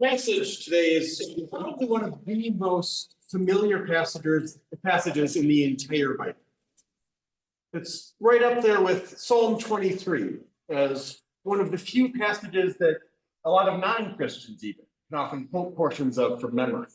Passage today is probably one of the most familiar passages in the entire Bible. It's right up there with Psalm 23 as one of the few passages that a lot of non-Christians even can often quote portions of from memory.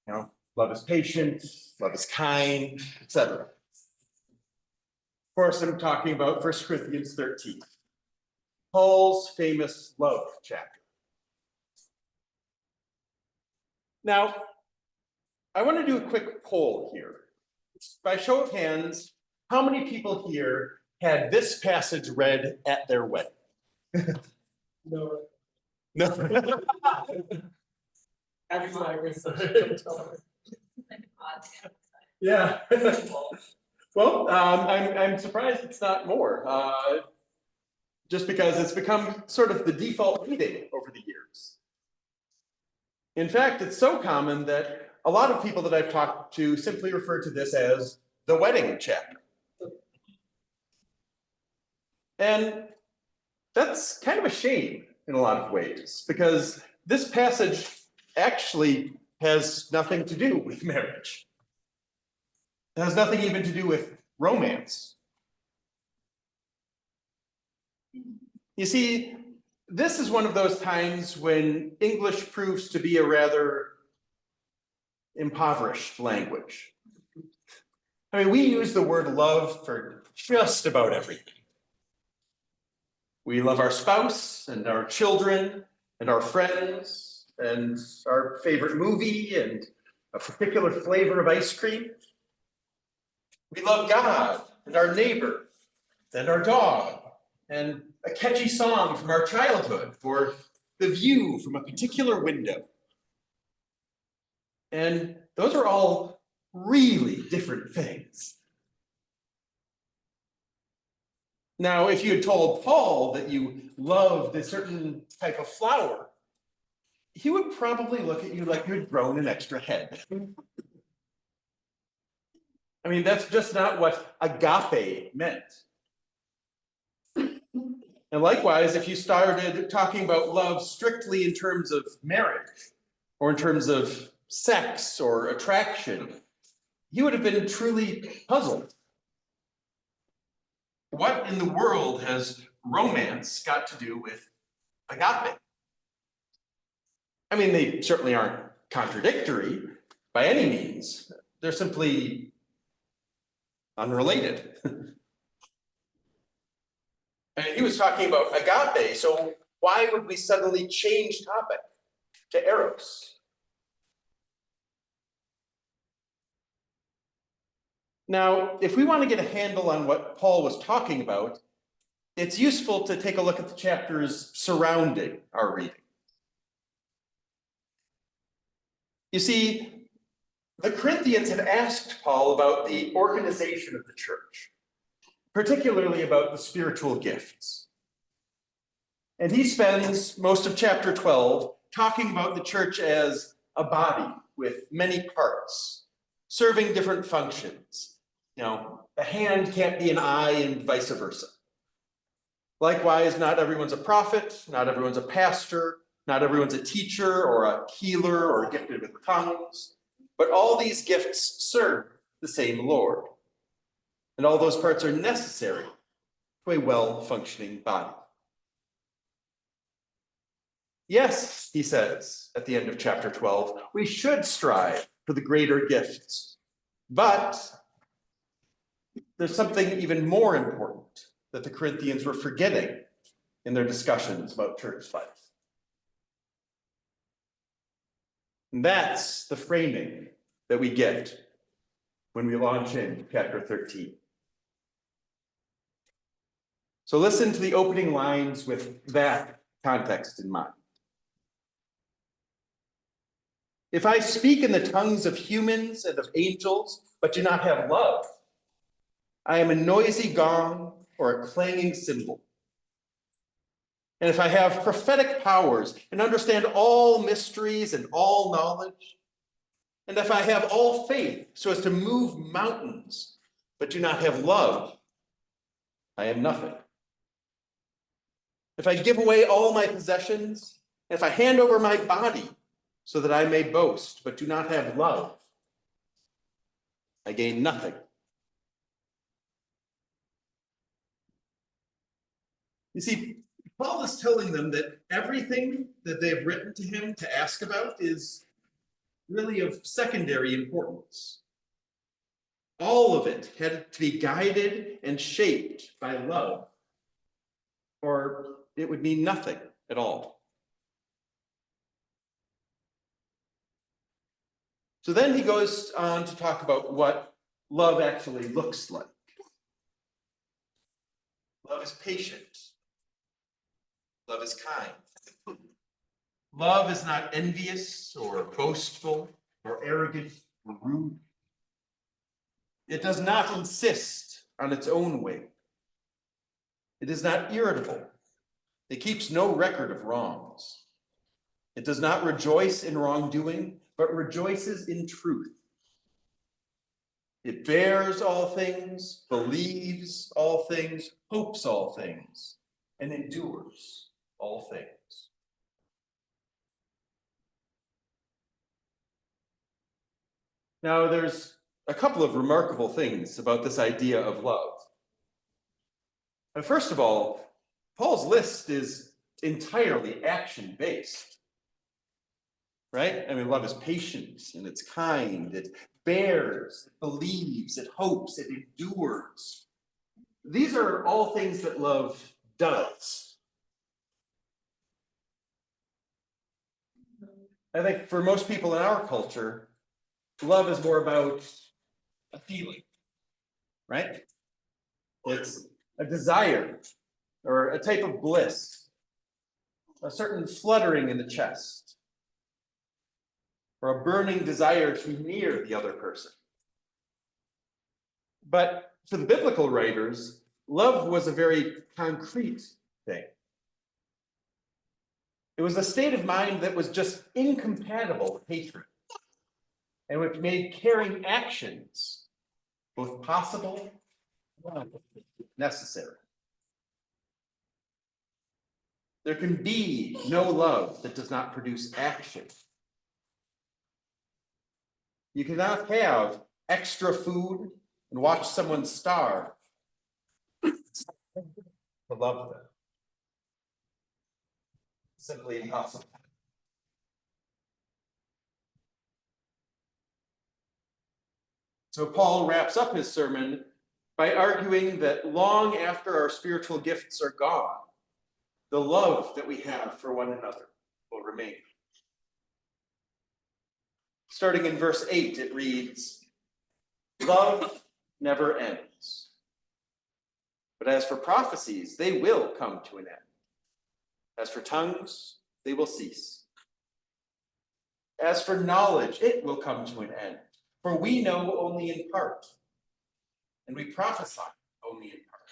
You know, love is patient, love is kind, etc. Of course, I'm talking about 1 Corinthians 13, Paul's famous love chapter. Now, I want to do a quick poll here. By show of hands, how many people here had this passage read at their wedding? No. No. Yeah. Well, I'm surprised it's not more, just because it's become sort of the default reading over the years. In fact, it's so common that a lot of people that I've talked to simply refer to this as the wedding chapter. And that's kind of a shame in a lot of ways, because this passage actually has nothing to do with marriage. It has nothing even to do with romance. You see, this is one of those times when English proves to be a rather impoverished language. I mean, we use the word love for just about everything. We love our spouse and our children and our friends and our favorite movie and a particular flavor of ice cream. We love God and our neighbor and our dog and a catchy song from our childhood or the view from a particular window. And those are all really different things. Now, if you had told Paul that you loved a certain type of flower, he would probably look at you like you had grown an extra head. I mean, that's just not what agape meant. And likewise, if you started talking about love strictly in terms of marriage or in terms of sex or attraction, he would have been truly puzzled. What in the world has romance got to do with agape? I mean, they certainly aren't contradictory by any means. They're simply unrelated. And he was talking about agape, so why would we suddenly change topic to eros? Now, if we want to get a handle on what Paul was talking about, it's useful to take a look at the chapters surrounding our reading. You see, the Corinthians had asked Paul about the organization of the church, particularly about the spiritual gifts. And he spends most of chapter 12 talking about the church as a body with many parts, serving different functions. You know, a hand can't be an eye and vice versa. Likewise, not everyone's a prophet, not everyone's a pastor, not everyone's a teacher or a healer or gifted with tongues, but all these gifts serve the same Lord. And all those parts are necessary to a well-functioning body. Yes, he says at the end of chapter 12, we should strive for the greater gifts, but there's something even more important that the Corinthians were forgetting in their discussions about church life. And that's the framing that we get when we launch in chapter 13. So listen to the opening lines with that context in mind. If I speak in the tongues of humans and of angels, but do not have love, I am a noisy gong or a clanging cymbal. And if I have prophetic powers and understand all mysteries and all knowledge, and if I have all faith so as to move mountains, but do not have love, I am nothing. If I give away all my possessions If I hand over my body so that I may boast, but do not have love, I gain nothing. You see, Paul is telling them that everything that they've written to him to ask about is really of secondary importance. All of it had to be guided and shaped by love, or it would mean nothing at all. So then he goes on to talk about what love actually looks like. Love is patient. Love is kind. Love is not envious or boastful or arrogant or rude. It does not insist on its own way. It is not irritable. It keeps no record of wrongs. It does not rejoice in wrongdoing, but rejoices in truth. It bears all things, believes all things, hopes all things, and endures all things. Now, there's a couple of remarkable things about this idea of love. And first of all, Paul's list is entirely action-based, right? I mean, love is patient and it's kind, it bears, it believes, it hopes, it endures. These are all things that love does. I think for most people in our culture, love is more about a feeling, right? It's a desire or a type of bliss, a certain fluttering in the chest, or a burning desire to be near the other person. But for the biblical writers, love was a very concrete thing. It was a state of mind that was just incompatible with hatred, and which made caring actions both possible and necessary. There can be no love that does not produce action. You cannot have extra food and watch someone starve to love them. Simply impossible. So Paul wraps up his sermon by arguing that long after our spiritual gifts are gone, the love that we have for one another will remain. Starting in verse 8, it reads, "Love never ends. But as for prophecies, they will come to an end. As for tongues, they will cease. As for knowledge, it will come to an end. For we know only in part, and we prophesy only in part.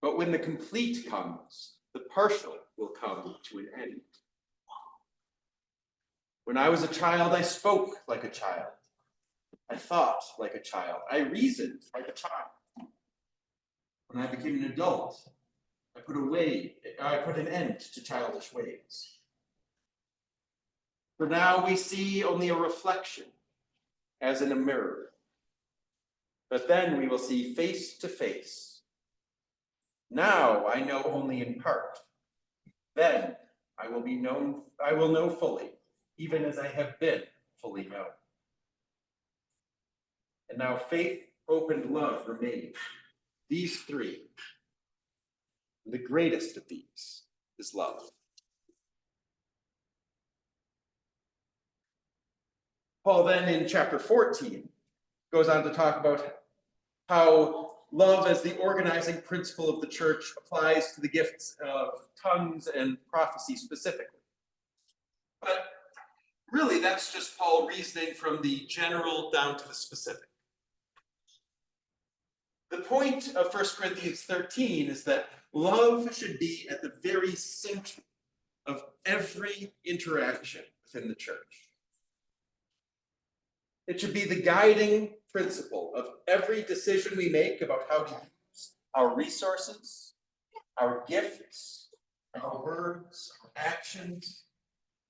But when the complete comes, the partial will come to an end. When I was a child, I spoke like a child. I thought like a child. I reasoned like a child. When I became an adult, I put an end to childish ways. For now we see only a reflection, as in a mirror. But then we will see face to face. Now I know only in part. Then I will know fully, even as I have been fully known. And now faith, hope, and love remain. These three. The greatest of these is love." Paul then in chapter 14 goes on to talk about how love as the organizing principle of the church applies to the gifts of tongues and prophecy specifically. But really, that's just Paul reasoning from the general down to the specific. The point of 1 Corinthians 13 is that love should be at the very center of every interaction within the church. It should be the guiding principle of every decision we make about how to use our resources, our gifts, our words, our actions,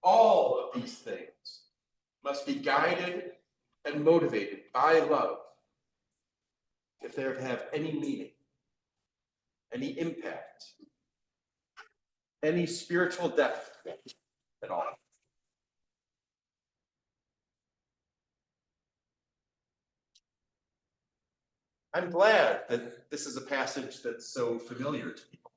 all of these things must be guided and motivated by love if they're to have any meaning, any impact, any spiritual depth at all. I'm glad that this is a passage that's so familiar to people.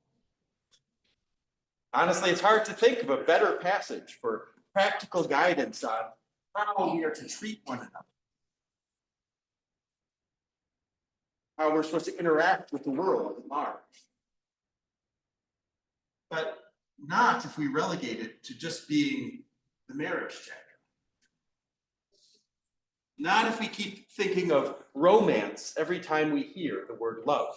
Honestly, it's hard to think of a better passage for practical guidance on how we are to treat one another, how we're supposed to interact with the world at large. But not if we relegate it to just being the marriage chapter. Not if we keep thinking of romance every time we hear the word love.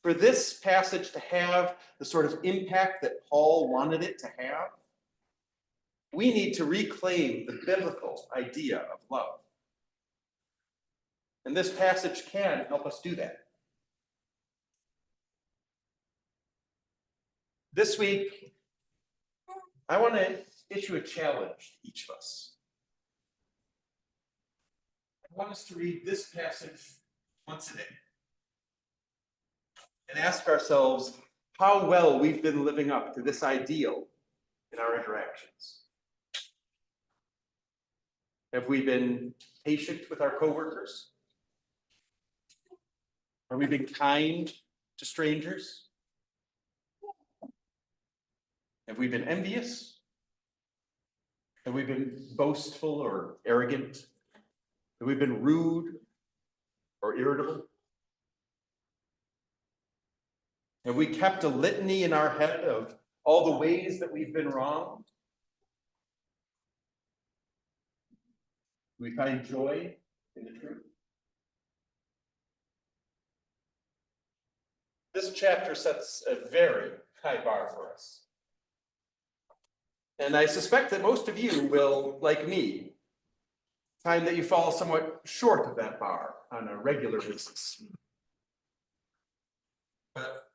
For this passage to have the sort of impact that Paul wanted it to have, we need to reclaim the biblical idea of love. And this passage can help us do that. This week, I want to issue a challenge to each of us. I want us to read this passage once a day and ask ourselves how well we've been living up to this ideal in our interactions. Have we been patient with our coworkers? Have we been kind to strangers? Have we been envious? Have we been boastful or arrogant? Have we been rude or irritable? Have we kept a litany in our head of all the ways that we've been wronged? Do we find joy in the truth? This chapter sets a very high bar for us. And I suspect that most of you will, like me, find that you fall somewhat short of that bar on a regular basis. But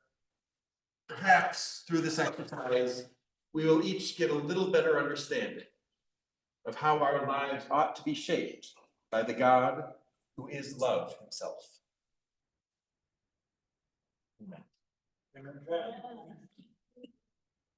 perhaps through this exercise, we will each get a little better understanding of how our lives ought to be shaped by the God who is love himself. Amen. Amen.